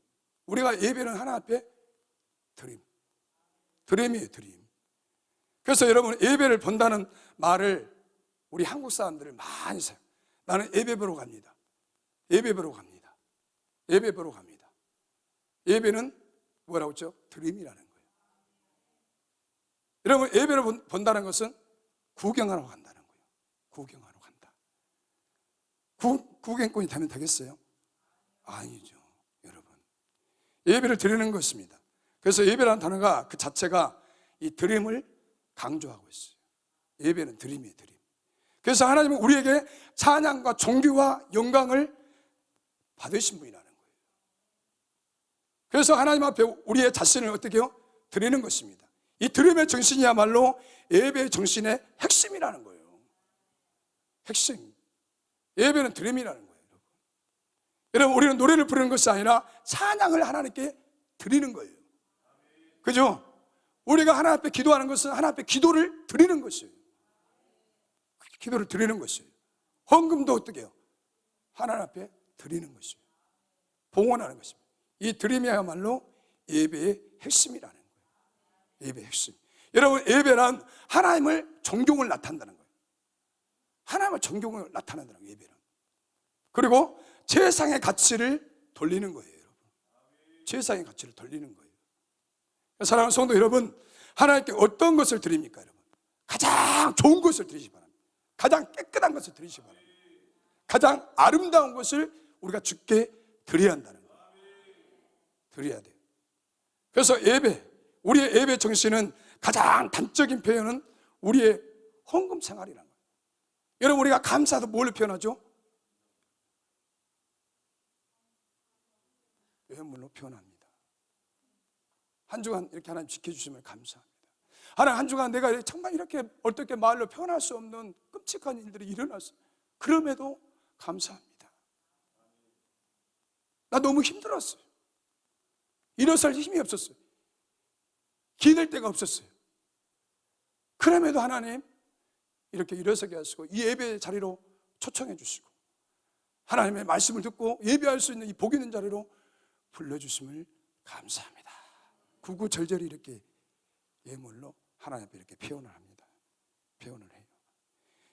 우리가 예배는 하나 앞에 드림이에요, 드림. 그래서 여러분, 예배를 본다는 말을 우리 한국 사람들을 많이 써요. 나는 예배 보러 갑니다. 예배 보러 갑니다. 예배 보러 갑니다. 예배는 뭐라고 했죠? 드림이라는 거예요. 여러분, 예배를 본다는 것은 구경하러 간다는 거예요. 구경하러 간다. 구경꾼이 되면 되겠어요? 아니죠, 여러분. 예배를 드리는 것입니다. 그래서 예배라는 단어가 그 자체가 이 드림을 강조하고 있어요. 예배는 드림이에요, 드림. 그래서 하나님은 우리에게 찬양과 존귀와 영광을 받으신 분이라는 거예요. 그래서 하나님 앞에 우리의 자신을 어떻게 해요? 드리는 것입니다. 이 드림의 정신이야말로 예배의 정신의 핵심이라는 거예요. 핵심. 예배는 드림이라는 거예요. 여러분, 우리는 노래를 부르는 것이 아니라 찬양을 하나님께 드리는 거예요. 그죠? 우리가 하나님 앞에 기도하는 것은 하나님 앞에 기도를 드리는 것이에요. 기도를 드리는 것이에요. 헌금도 어떻게 해요? 하나님 앞에 드리는 것이에요. 봉헌하는 것입니다. 이 드림이야말로 예배의 핵심이라는 거예요. 예배의 핵심. 여러분, 예배란 하나님을 존경을 나타낸다는 거예요. 하나님의 존경을 나타낸다는 거예요, 예배는. 그리고 세상의 가치를 돌리는 거예요, 여러분. 세상의 가치를 돌리는 거예요. 사랑하는 성도 여러분, 하나님께 어떤 것을 드립니까, 여러분? 가장 좋은 것을 드리시 바랍니다. 가장 깨끗한 것을 드리시 바랍니다. 가장 아름다운 것을 우리가 주께 드려야 한다는 거예요. 드려야 돼요. 그래서 우리의 예배 정신은 가장 단적인 표현은 우리의 헌금 생활이라는 거예요. 여러분, 우리가 감사도 뭘로 표현하죠? 외물로 표현합니다. 한 주간 이렇게 하나님 지켜주시면 감사합니다. 하나님, 한 주간 내가 정말 이렇게 어떻게 말로 표현할 수 없는 끔찍한 일들이 일어났어요. 그럼에도 감사합니다. 나 너무 힘들었어요. 일어설 힘이 없었어요. 기댈 데가 없었어요. 그럼에도 하나님 이렇게 일어서게 하시고 이 예배 자리로 초청해 주시고 하나님의 말씀을 듣고 예배할 수 있는 이 복 있는 자리로 불러주심을 감사합니다. 구구절절히 이렇게 예물로 하나님 앞에 이렇게 표현을 합니다. 표현을 해요.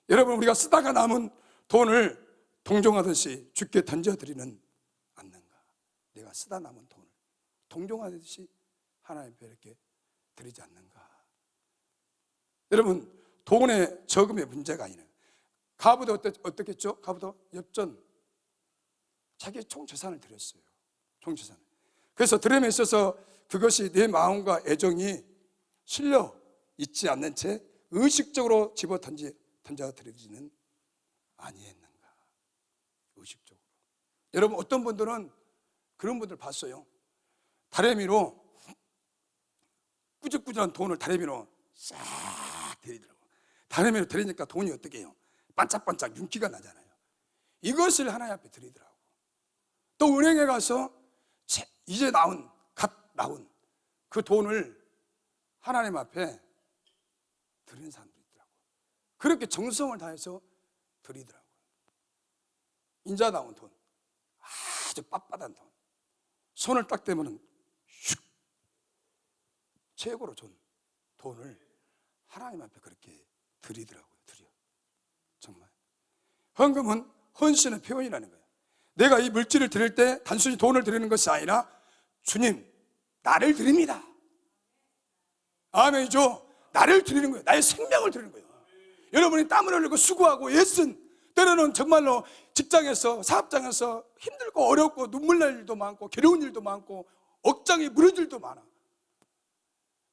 여러분, 우리가 쓰다가 남은 돈을 동정하듯이 주께 던져드리는 않는가? 내가 쓰다 남은 돈을 동정하듯이 하나님 앞에 이렇게 드리지 않는가? 여러분, 돈의 저금의 문제가 아니에요. 가부도 어떻겠죠? 가부도 엽전 자기 총 재산을 드렸어요. 총 재산. 그래서 드림에 있어서 그것이 내 마음과 애정이 실려 있지 않는 채 의식적으로 집어 던져드리지는 아니했는가? 의식적으로. 여러분, 어떤 분들은 그런 분들 봤어요. 다래미로 꾸적꾸적한 돈을 다래미로 싹 드리더라고요. 다래미로 드리니까 돈이 어떻게 해요? 반짝반짝 윤기가 나잖아요. 이것을 하나님 앞에 드리더라고. 또 은행에 가서 이제 갓 나온 그 돈을 하나님 앞에 드리는 사람들이 있더라고요. 그렇게 정성을 다해서 드리더라고요. 인자다운 돈, 아주 빳빳한 돈, 손을 딱 대면 슉 최고로 좋은 돈을 하나님 앞에 그렇게 드리더라고요. 드려. 정말 헌금은 헌신의 표현이라는 거예요. 내가 이 물질을 드릴 때 단순히 돈을 드리는 것이 아니라 주님, 나를 드립니다. 아멘이죠. 나를 드리는 거예요. 나의 생명을 드리는 거예요. 여러분이 땀을 흘리고 수고하고 애쓴, 때로는 정말로 직장에서 사업장에서 힘들고 어렵고 눈물 날 일도 많고 괴로운 일도 많고 억장이 무너질 일도 많아.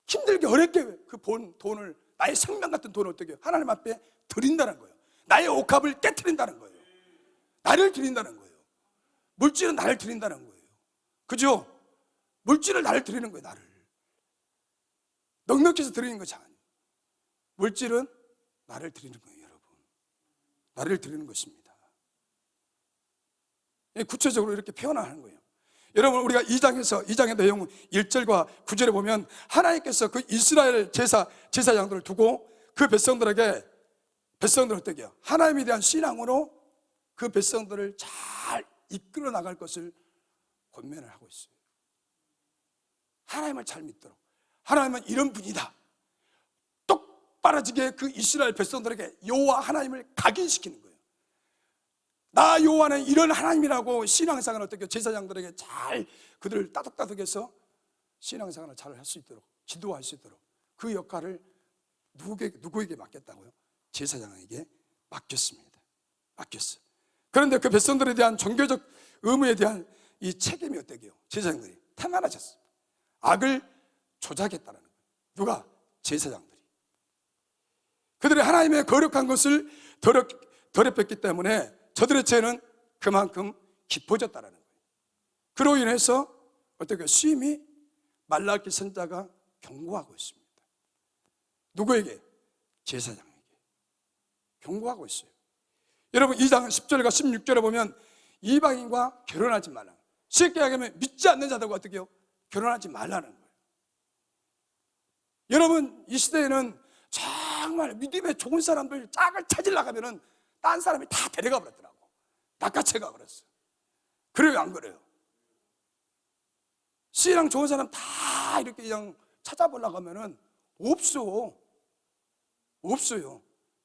힘들게 어렵게 그 돈을, 나의 생명 같은 돈을 어떻게 하나님 앞에 드린다는 거예요. 나의 옥합을 깨트린다는 거예요. 나를 드린다는 거예요. 물질은 나를 드린다는 거예요. 그죠? 물질을 나를 드리는 거예요. 나를 넉넉해서 드리는 것이 아니에요. 물질은 나를 드리는 거예요. 여러분, 나를 드리는 것입니다. 구체적으로 이렇게 표현하는 거예요. 여러분, 우리가 2장의 내용 1절과 9절에 보면 하나님께서 그 이스라엘 제사장들을 두고 그 백성들을 어떻게 해요? 하나님에 대한 신앙으로 그 백성들을 잘 이끌어 나갈 것을 권면을 하고 있어요. 하나님을 잘 믿도록. 하나님은 이런 분이다. 똑바라지게 그 이스라엘 백성들에게 여호와 하나님을 각인시키는 거예요. 나 여호와는 이런 하나님이라고 신앙생활을 어떻게 제사장들에게 잘 그들을 따뜻따뜻해서 신앙생활을 잘 할 수 있도록 지도할 수 있도록 그 역할을 누구에게 맡겼다고요? 제사장에게 맡겼습니다. 맡겼어요. 그런데 그 백성들에 대한 종교적 의무에 대한 이 책임이 어떻게 해요? 제사장들이 태만하셨어요. 악을 조작했다는 거예요. 누가? 제사장들이. 그들이 하나님의 거룩한 것을 더럽혔기 때문에 저들의 죄는 그만큼 깊어졌다는 거예요. 그로 인해서 어떻게 심히 말라기 선자가 경고하고 있습니다. 누구에게? 제사장에게 경고하고 있어요. 여러분, 2장 10절과 16절에 보면 이방인과 결혼하지 말라. 쉽게 얘기하면 믿지 않는 자들과 어떻게 해요? 결혼하지 말라는 거예요. 여러분, 이 시대에는 정말 믿음의 좋은 사람들 짝을 찾으려고 하면은 딴 사람이 다 데려가 버렸더라고. 낚아채가 버렸어. 그래요, 안 그래요? 신앙 좋은 사람 다 이렇게 그냥 찾아보려고 하면은 없어요.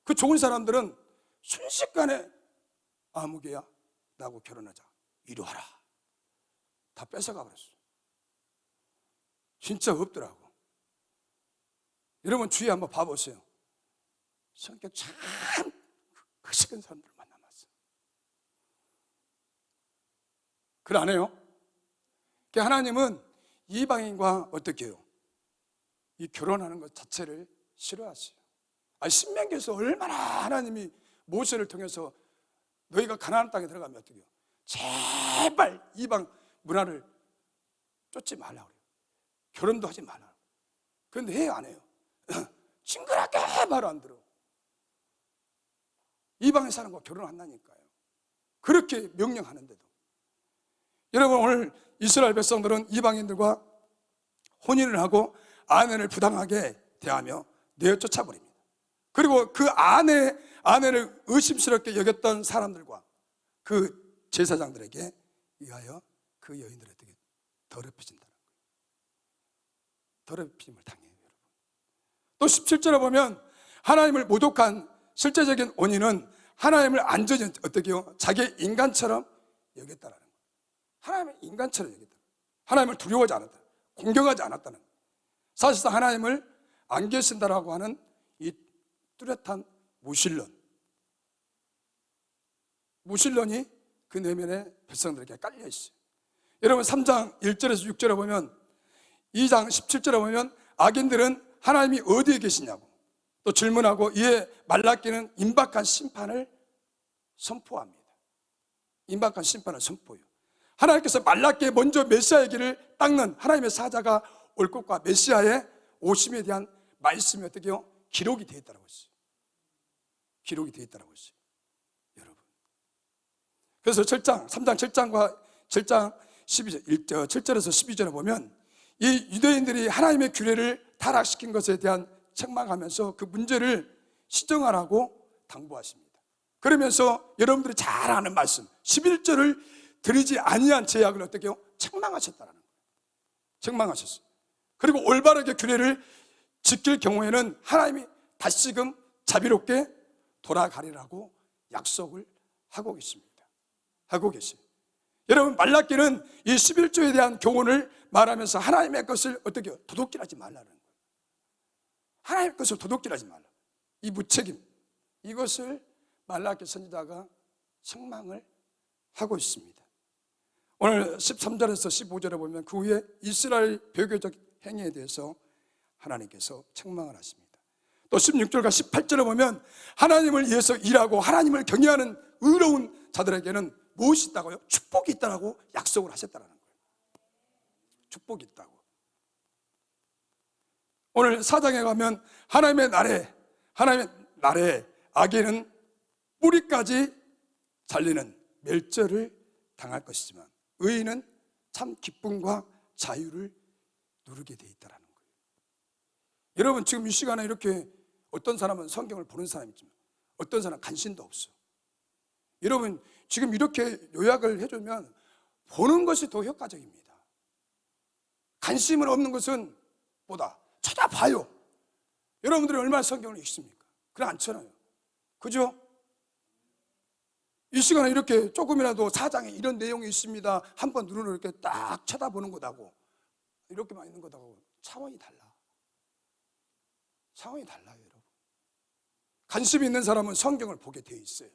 그 좋은 사람들은 순식간에 아무개야, 나하고 결혼하자, 이리 와라, 다 뺏어가 버렸어. 진짜 없더라고. 여러분, 주위에 한번 봐보세요. 성격 참 거시기한 사람들 만나봤어요. 그래 안 해요? 하나님은 이방인과 어떻게 해요? 이 결혼하는 것 자체를 싫어하세요. 신명기에서 얼마나 하나님이 모세를 통해서 너희가 가나안 땅에 들어가면 어떻게 해요? 제발 이방 문화를 쫓지 말라고 그래요. 결혼도 하지 말라고. 그런데 해요, 안 해요? 징그럽게 말을 안 들어. 이방인 사람과 결혼한다니까요. 그렇게 명령하는데도. 여러분, 오늘 이스라엘 백성들은 이방인들과 혼인을 하고 아내를 부당하게 대하며 내어 쫓아버립니다. 그리고 그 아내를 의심스럽게 여겼던 사람들과 그 제사장들에게 의하여 그 여인들을 어떻게 더럽혀진다는 거예요. 더럽힘을 당해요, 여러분. 또 17절에 보면 하나님을 모독한 실제적인 원인은 하나님을 완전히 어떻게 해요? 자기 인간처럼 여겼다라는 거예요. 하나님을 인간처럼 여겼다. 하나님을 두려워하지 않았다. 공경하지 않았다는 거예요. 사실상 하나님을 안 계신다라고 하는 이 뚜렷한 무신론이 그 내면에 백성들에게 깔려 있어요. 여러분 3장 1절에서 6절에 보면, 2장 17절에 보면 악인들은 하나님이 어디에 계시냐고 또 질문하고, 이에 말라기는 임박한 심판을 선포합니다. 임박한 심판을 선포해요. 하나님께서 말라기에 먼저 메시아의 길을 닦는 하나님의 사자가 올 것과 메시아의 오심에 대한 말씀이 어떻게 해요? 기록이 되어 있다고 했어요. 기록이 되어 있다고 했어요, 여러분. 그래서 3장 7장과 7장 7절에서 12절에 보면 이 유대인들이 하나님의 규례를 타락시킨 것에 대한 책망하면서 그 문제를 시정하라고 당부하십니다. 그러면서 여러분들이 잘 아는 말씀 11절을 드리지 아니한 제약을 어떻게 해요? 책망하셨다는 거예요. 책망하셨어요. 그리고 올바르게 규례를 지킬 경우에는 하나님이 다시금 자비롭게 돌아가리라고 약속을 하고 계십니다. 하고 계세요. 여러분 말라기는 이 11조에 대한 교훈을 말하면서 하나님의 것을 어떻게 해요? 도둑질하지 말라는 거예요. 하나님의 것을 도둑질하지 말라. 이 무책임, 이것을 말라기 선지자가 책망을 하고 있습니다. 오늘 13절에서 15절에 보면 그 후에 이스라엘 배교적 행위에 대해서 하나님께서 책망을 하십니다. 또 16절과 18절에 보면 하나님을 위해서 일하고 하나님을 경외하는 의로운 자들에게는 무엇이 있다고요? 축복이 있다고 약속을 하셨다는 거예요. 축복이 있다고. 오늘 4장에 가면 하나님의 날에 악인은 뿌리까지 잘리는 멸절을 당할 것이지만 의인은 참 기쁨과 자유를 누리게 돼 있다는 거예요. 여러분 지금 이 시간에 이렇게 어떤 사람은 성경을 보는 사람이 있지만 어떤 사람은 관심도 없어. 여러분 지금 이렇게 요약을 해주면 보는 것이 더 효과적입니다. 관심은 없는 것은 보다 찾아봐요. 여러분들이 얼마나 성경을 읽습니까? 그래 않잖아요. 그죠? 이 시간에 이렇게 조금이라도 사장에 이런 내용이 있습니다. 한번 눈으로 이렇게 딱 쳐다보는 것하고 이렇게만 있는 것하고 차원이 달라. 차원이 달라요, 여러분. 관심이 있는 사람은 성경을 보게 되어 있어요.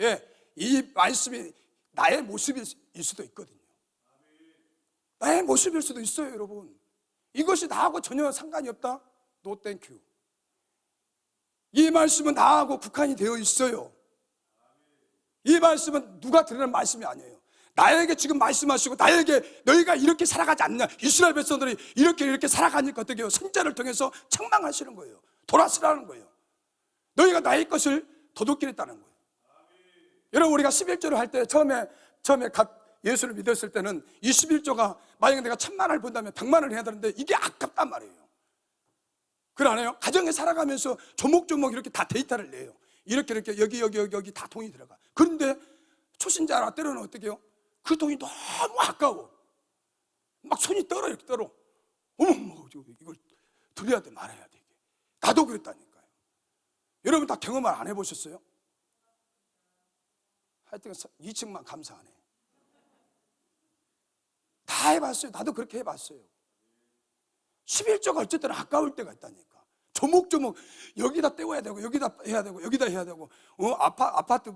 예, 이 말씀이 나의 모습일 수도 있거든요. 나의 모습일 수도 있어요, 여러분. 이것이 나하고 전혀 상관이 없다? No thank you. 이 말씀은 나하고 국한이 되어 있어요. 이 말씀은 누가 들으는 말씀이 아니에요. 나에게 지금 말씀하시고 나에게 너희가 이렇게 살아가지 않냐, 이스라엘 백성들이 이렇게 살아가니까 어떻게 해요? 선자를 통해서 책망하시는 거예요. 돌아서라는 거예요. 너희가 나의 것을 도둑질했다는 거예요. 여러분 우리가 11조를 할 때 처음에 예수를 믿었을 때는 이 11조가 만약에 내가 1000만을 번다면 100만을 해야 되는데 이게 아깝단 말이에요. 그래 안 해요? 가정에 살아가면서 조목조목 이렇게 다 데이터를 내요. 이렇게 여기 다 돈이 들어가. 그런데 초신자라 때로는 어떻게 해요? 그 돈이 너무 아까워. 막 손이 떨어 이렇게 떨어. 어머 이걸 드려야 돼 말아야 돼. 나도 그랬다니까요. 여러분 다 경험을 안 해보셨어요? 하여튼 2층만 감사하네. 다 해봤어요. 나도 그렇게 해봤어요. 11조가 어쨌든 아까울 때가 있다니까. 조목조목 여기다 떼워야 되고 여기다 해야 되고 여기다 해야 되고 아파트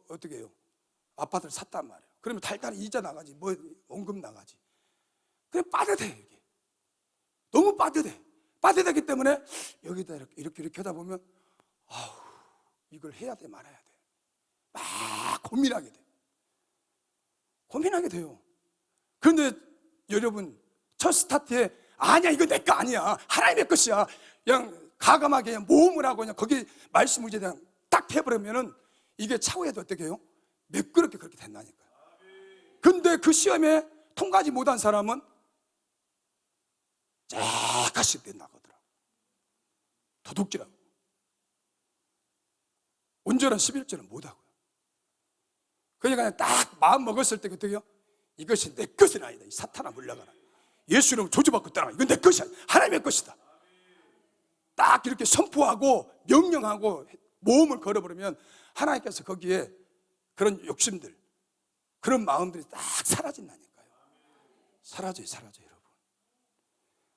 어떻게 해요? 아파트를 샀단 말이에요. 그러면 달달이 이자 나가지 원금 나가지. 그래 빠듯해 이게. 너무 빠듯해. 빠듯하기 때문에 여기다 이렇게 하다 보면 이걸 해야 돼 말아야 돼. 막 고민하게 돼. 고민하게 돼요. 그런데 여러분 첫 스타트에 아니야 이거 내 거 아니야 하나님의 것이야 그냥 가감하게 그냥 모험을 하고 그냥 거기 말씀 의지에 대한 딱 해버리면은 이게 차후에도 어떻게 해요? 매끄럽게 그렇게 된다니까요. 근데 그 시험에 통과하지 못한 사람은 쫙가씩 된다거더라고. 도둑질하고 온전한 11절은 못하고요. 그러니까 그냥 딱 마음 먹었을 때 어떻게 해요? 이것이 내 것은 아니다. 이 사탄아 물러가라. 예수 이름 저주받고 떠나가. 이건 내 것이야. 하나님의 것이다. 딱 이렇게 선포하고 명령하고 모험을 걸어버리면 하나님께서 거기에 그런 욕심들, 그런 마음들이 딱 사라진다니까요. 사라져요, 여러분.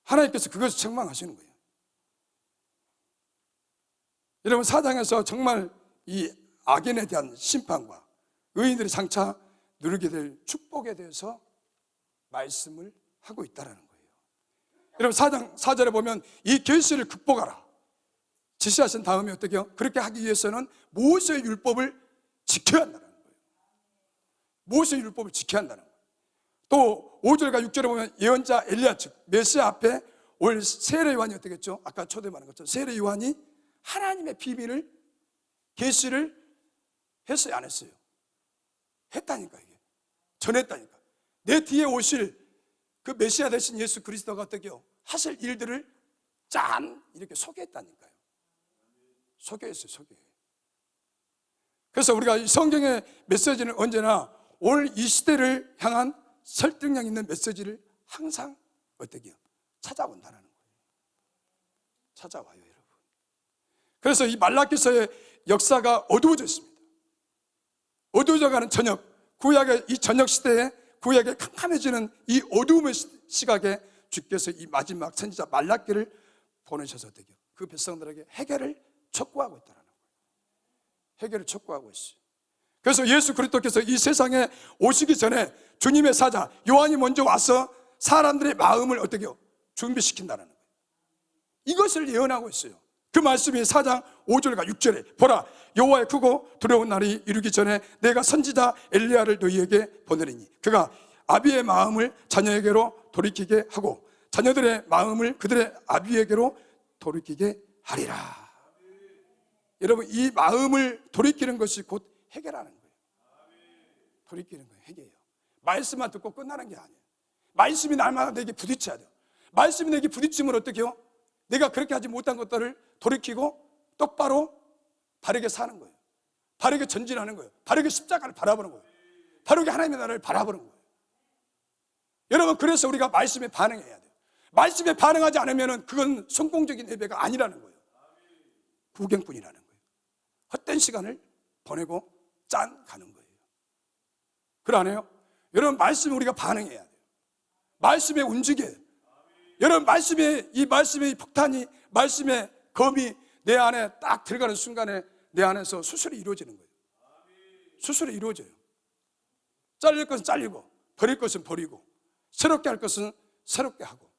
하나님께서 그것을 책망하시는 거예요. 여러분, 사장에서 정말 이 악인에 대한 심판과 의인들이 장차 누리게 될 축복에 대해서 말씀을 하고 있다는 거예요. 여러분, 4장 4절에 보면 이 결실을 극복하라 지시하신 다음에 어떻게 해요? 그렇게 하기 위해서는 모세의 율법을 지켜야 한다는 거예요. 모세의 율법을 지켜야 한다는 거예요. 또 5절과 6절에 보면 예언자 엘리야 즉 메시아 앞에 올 세례 요한이 어떻게 했죠? 아까 초대 말한 것처럼 세례 요한이 하나님의 비밀을 계시를 했어요, 안 했어요? 했다니까. 이게 전했다니까. 내 뒤에 오실 그 메시아 되신 예수 그리스도가 어떻게 해요? 하실 일들을 짠 이렇게 소개했다니까요. 소개했어요. 그래서 우리가 이 성경의 메시지는 언제나 오늘 이 시대를 향한 설득력 있는 메시지를 항상 어떻게 해요? 찾아온다는 거예요. 찾아와요, 여러분. 그래서 이 말라기서의 역사가 어두워져 있습니다. 어두워져가는 저녁, 구약의 이 저녁 시대에 구약의 캄캄해지는 이 어두움의 시각에 주께서 이 마지막 선지자 말라기를 보내셔서 어떻게 해요? 그 백성들에게 해결을 촉구하고 있다는 거예요. 해결을 촉구하고 있어요. 그래서 예수 그리스도께서 이 세상에 오시기 전에 주님의 사자 요한이 먼저 와서 사람들의 마음을 어떻게 해요? 준비시킨다는 거예요. 이것을 예언하고 있어요. 그 말씀이 4장 5절과 6절에 보라 여호와의 크고 두려운 날이 이르기 전에 내가 선지자 엘리야를 너희에게 보내리니 그가 아비의 마음을 자녀에게로 돌이키게 하고 자녀들의 마음을 그들의 아비에게로 돌이키게 하리라. 여러분, 이 마음을 돌이키는 것이 곧 해결하는 거예요. 돌이키는 거예요. 해결이에요. 말씀만 듣고 끝나는 게 아니에요. 말씀이 날마다 내게 부딪혀야 돼요. 말씀이 내게 부딪히면 어떻게 해요? 내가 그렇게 하지 못한 것들을 돌이키고 똑바로 바르게 사는 거예요. 바르게 전진하는 거예요. 바르게 십자가를 바라보는 거예요. 바르게 하나님의 나라를 바라보는 거예요. 여러분, 그래서 우리가 말씀에 반응해야 돼요. 말씀에 반응하지 않으면 그건 성공적인 예배가 아니라는 거예요. 구경꾼이라는 거예요. 헛된 시간을 보내고 짠 가는 거예요. 그러네요. 여러분, 말씀에 우리가 반응해야 돼요. 말씀에 움직여야 돼요. 여러분, 이 말씀의 폭탄이, 말씀의 검이 내 안에 딱 들어가는 순간에 내 안에서 수술이 이루어지는 거예요. 수술이 이루어져요. 잘릴 것은 잘리고, 버릴 것은 버리고, 새롭게 할 것은 새롭게 하고.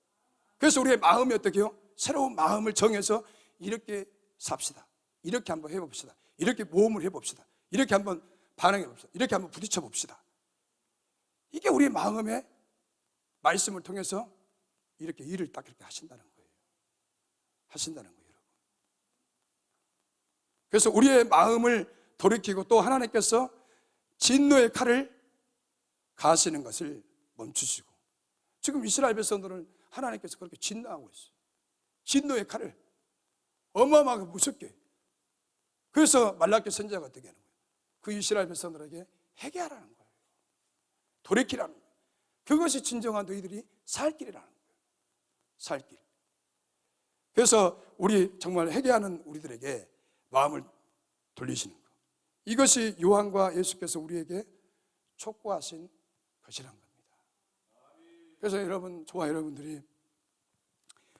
그래서 우리의 마음이 어떻게 해요? 새로운 마음을 정해서 이렇게 삽시다. 이렇게 한번 해봅시다. 이렇게 모험을 해봅시다. 이렇게 한번 반응해봅시다. 이렇게 한번 부딪혀 봅시다. 이게 우리의 마음의 말씀을 통해서 이렇게 일을 딱 이렇게 하신다는 거예요. 하신다는 거예요, 여러분. 그래서 우리의 마음을 돌이키고 또 하나님께서 진노의 칼을 가하시는 것을 멈추시고, 지금 이스라엘 백성들은 하나님께서 그렇게 진노하고 있어요. 진노의 칼을 어마어마하게 무섭게. 그래서 말라기 선지자가 어떻게 하는 거예요? 그 이스라엘 백성들에게 회개하라는 거예요. 돌이키라는 거예요. 그것이 진정한 너희들이 살 길이라는 거예요. 살 길. 그래서 우리 정말 회개하는 우리들에게 마음을 돌리시는 것, 이것이 요한과 예수께서 우리에게 촉구하신 것이란 겁니다. 그래서 여러분, 저와 여러분들이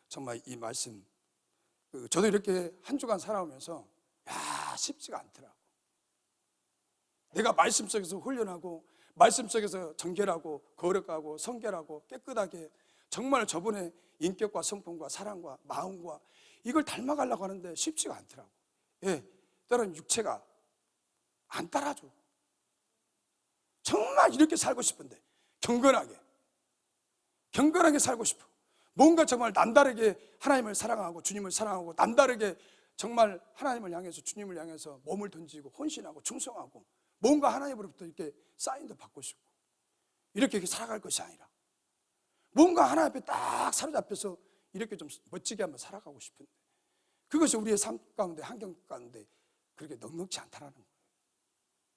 정말 이 말씀, 저도 이렇게 한 주간 살아오면서 쉽지가 않더라고. 내가 말씀 속에서 훈련하고, 말씀 속에서 정결하고 거룩하고 성결하고 깨끗하게 정말 저분의 인격과 성품과 사랑과 마음과 이걸 닮아가려고 하는데 쉽지가 않더라고. 때로는 육체가 안 따라줘. 정말 이렇게 살고 싶은데 경건하게 살고 싶어. 뭔가 정말 남다르게 하나님을 사랑하고 주님을 사랑하고 남다르게 정말 하나님을 향해서, 주님을 향해서 몸을 던지고 헌신하고 충성하고 뭔가 하나님으로부터 이렇게 사인도 받고 싶고 이렇게 살아갈 것이 아니라 뭔가 하나님 앞에 딱 사로잡혀서 이렇게 좀 멋지게 한번 살아가고 싶은데 그것이 우리의 삶 가운데, 환경 가운데 그렇게 넉넉지 않다라는 거예요.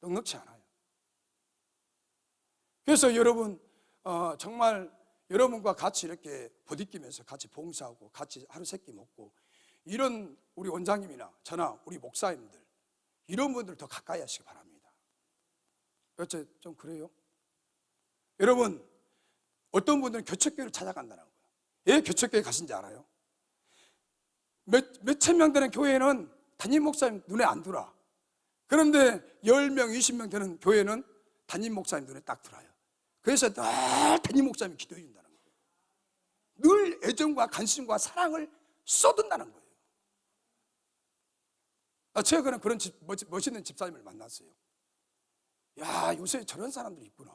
넉넉지 않아요. 그래서 여러분, 정말 여러분과 같이 이렇게 부딪히면서 같이 봉사하고 같이 하루 세끼 먹고 이런 우리 원장님이나 저나 우리 목사님들 이런 분들 더 가까이 하시기 바랍니다. 어째 좀 그래요? 여러분 어떤 분들은 교척교회를 찾아간다는 거예요. 왜 교척교회 가신지 알아요? 몇천 명 되는 교회는 담임 목사님 눈에 안 들어와. 그런데 10명, 20명 되는 교회는 담임 목사님 눈에 딱 들어와요. 그래서 늘 담임 목사님이 기도해 준다는 거예요. 늘 애정과 관심과 사랑을 쏟은다는 거예요. 최근에 그런 멋있는 집사님을 만났어요. 야, 요새 저런 사람들이 있구나.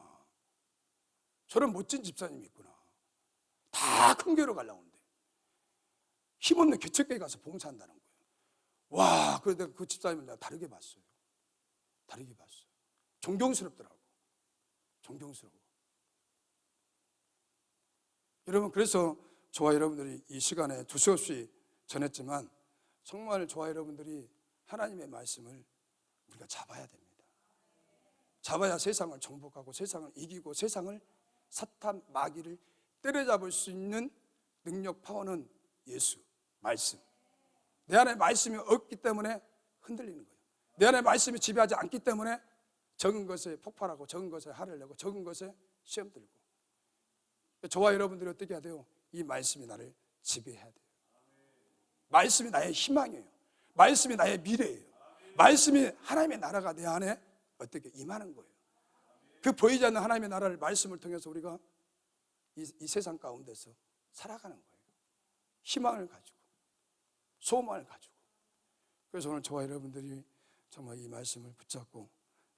저런 멋진 집사님이 있구나. 다 큰 교회로 가려고 하는데 힘없는 교척교회 가서 봉사한다는 거예요. 와, 그래서 내가 그 집사님을 내가 다르게 봤어요. 다르게 봤어요. 존경스럽더라고. 존경스러워. 여러분, 그래서 저와 여러분들이 이 시간에 두서없이 전했지만 정말 저와 여러분들이 하나님의 말씀을 우리가 잡아야 됩니다. 잡아야 세상을 정복하고 세상을 이기고 세상을 사탄 마귀를 때려잡을 수 있는 능력 파워는 예수, 말씀. 내 안에 말씀이 없기 때문에 흔들리는 거예요. 내 안에 말씀이 지배하지 않기 때문에 적은 것에 폭발하고 적은 것에 화를 내고 적은 것에 시험 들고. 저와 여러분들이 어떻게 해야 돼요? 이 말씀이 나를 지배해야 돼요. 말씀이 나의 희망이에요. 말씀이 나의 미래예요. 말씀이 하나님의 나라가 내 안에 어떻게 임하는 거예요. 그 보이지 않는 하나님의 나라를 말씀을 통해서 우리가 이 세상 가운데서 살아가는 거예요. 희망을 가지고 소망을 가지고. 그래서 오늘 저와 여러분들이 정말 이 말씀을 붙잡고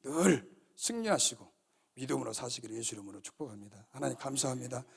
늘 승리하시고 믿음으로 사시기를 예수 이름으로 축복합니다. 하나님 감사합니다.